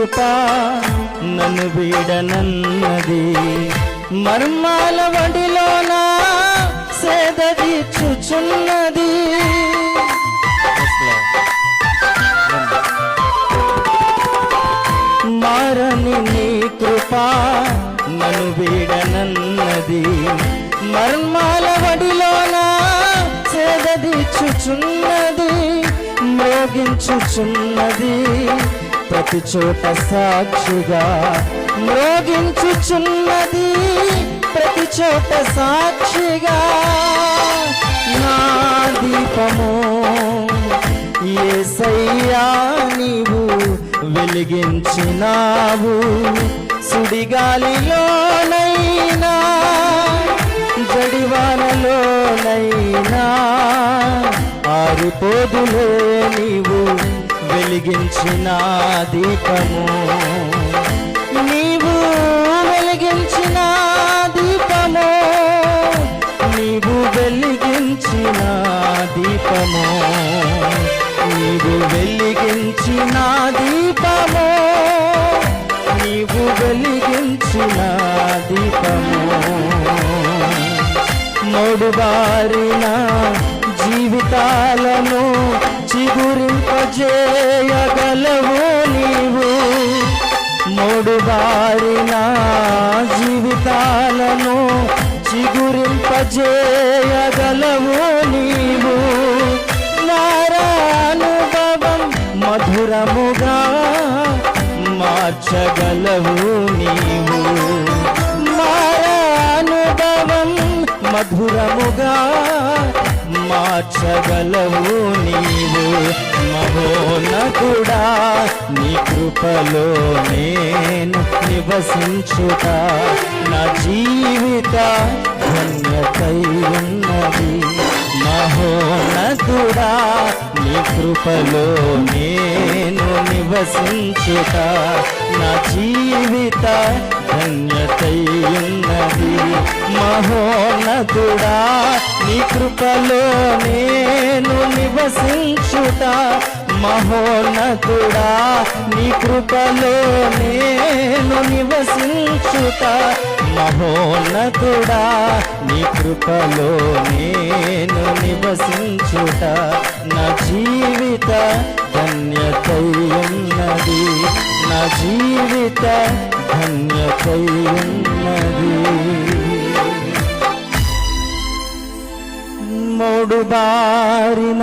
కృప నన్ను వీడనన్నది, మర్మాల వడిలోన సేద తీర్చుచున్నది. మారని నీ కృప నన్ను వీడనన్నది, మర్మాల వడిలోన సేద తీర్చుచున్నది, మ్రోగించుచున్నది ప్రతి చోట సాక్షిగా, మ్రోగించుచున్నది ప్రతి చోట సాక్షిగా. నా దీపము యేసయ్యా నీవు వెలిగించినావు, సుడిగాలిలోనైనా జడివానలోనైనా ఆరిపోదులే నీవు వెలిగించిన దీపము, నీవు వెలిగించిన దీపము, నీవు వెలిగించిన దీపము, నీవు వెలిగించిన దీపము, నీవు వెలిగించిన దీపము. మోడుబారిన జీవితాలను చిగురింపజేయగలవు నీవు, మోడుబారిన జీవితాలను చిగురింపజేయగలవు నీవు. నారానుభవం మధురముగా మార్చగలవు నీవు, నారానుభవం మధురముగా మార్చగలవు నీవు. మహోన్నతుడా నీ కృపలో నేను నివసించుట నా జీవిత ధన్యతై ఉన్నది. మహోన్నతుడా నీ కృపలో నేను నివసించుట నా జీవిత ధన్యతై ఉన్నది. మహోన్నతుడా నీ కృపలో నేను నివసించుట, మహోన్నతుడా నీ కృపలో నేను నివసించుట, మహోన్నతుడా నీ కృపలో నేను నివసించుట నా జీవిత ధన్యతై ఉన్నది, నా జీవిత ధన్యతై ఉన్నది. మోడుబారిన